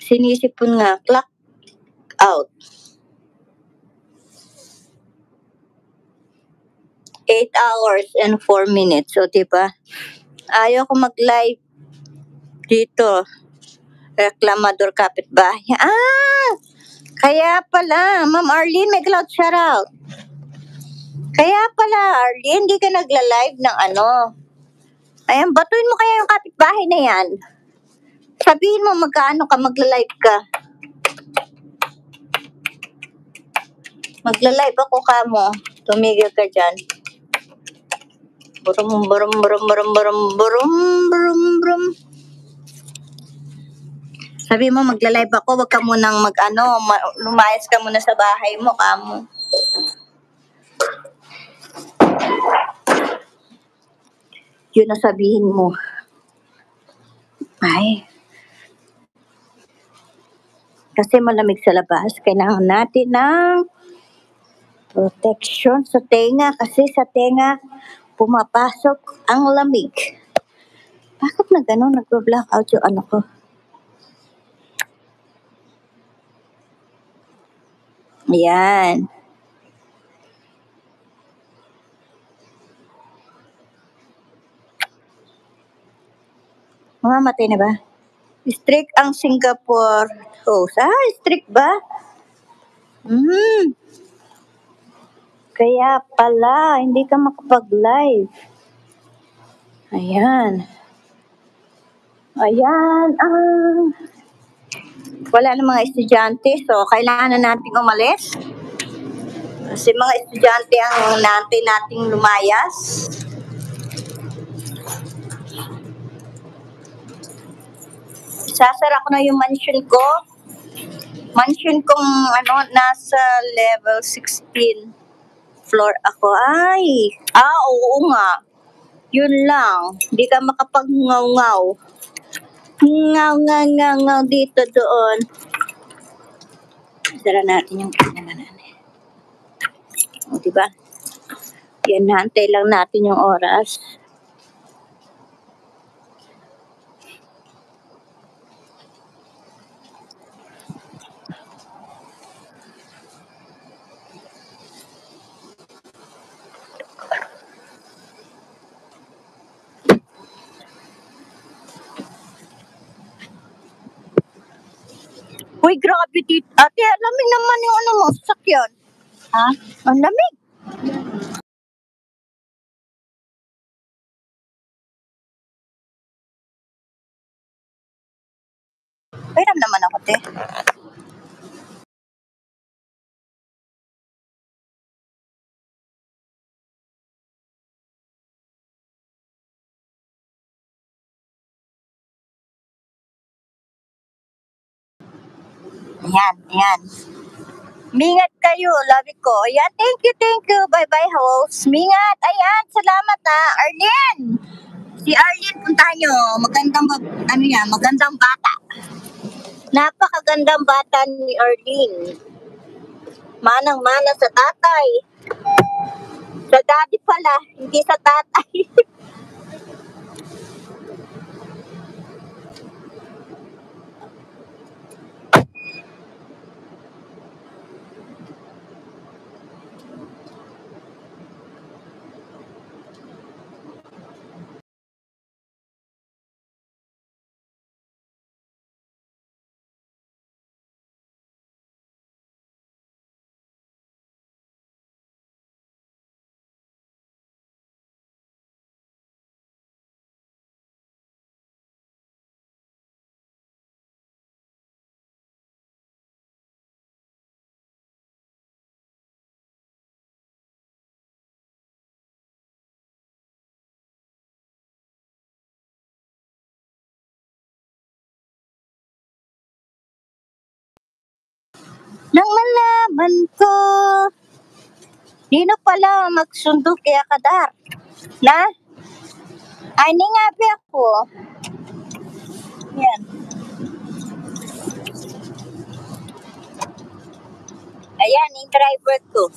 Sinisipon nga, clock out. 8 hours and 4 minutes. O, diba? Ayaw ko mag-live dito. Reklamador kapitbahay. Kaya pala, Ma'am Arlene, may cloud shoutout. Kaya pala, Arlene, hindi ka nagla-live ng ano. Ayan, batuin mo kaya yung kapitbahay na yan. Sabihin mo magkaano ka, magla-live ka. Magla-live ako ka mo. Tumigil ka dyan. Burum, burum, burum, burum, burum, burum, burum, burum. Sabi mo, magla-live ako, wag ka munang lumayas ka muna sa bahay mo, kamo. Yun ang sabihin mo. Ay. Kasi malamig sa labas, kailangan natin ng protection sa tenga kasi sa tenga pumapasok ang lamig. Bakit na gano'n? Nagpa-blackout yung ano ko. Ayan. Mamamatay na ba? Strict ang Singapore host. Strict ba? Kaya pala, hindi ka makapag-live. Ayan. Wala na mga estudyante, so kailangan na natin umalis. Kasi mga estudyante ang nating lumayas. Sasara ko na yung mansion ko. Mansion kong nasa level 16 floor ako. Oo nga. Yun lang. Hindi ka makapag-ngaw-ngaw. Ngaw dito doon. Sara natin yung pinamanan. O, diba? Yan, hantay lang natin yung oras. Uy, grabe dito. Ate, lamig naman yung mo, sakyan. Ang lamig. Pairam naman ako, te. Ayan. Mingat kayo, love ko. Ayan, thank you. Bye-bye, host. Mingat. Ayan, salamat Arlene. Si Arlene, puntahan nyo. Magandang bata. Napakagandang bata ni Arlene. Manang-mana sa tatay. Sa daddy pala, hindi sa tatay. Nang malaman ko, di na pala magsundo kaya kadar. Ay, ningabi ako. Yan. Ayan, yung driver ko.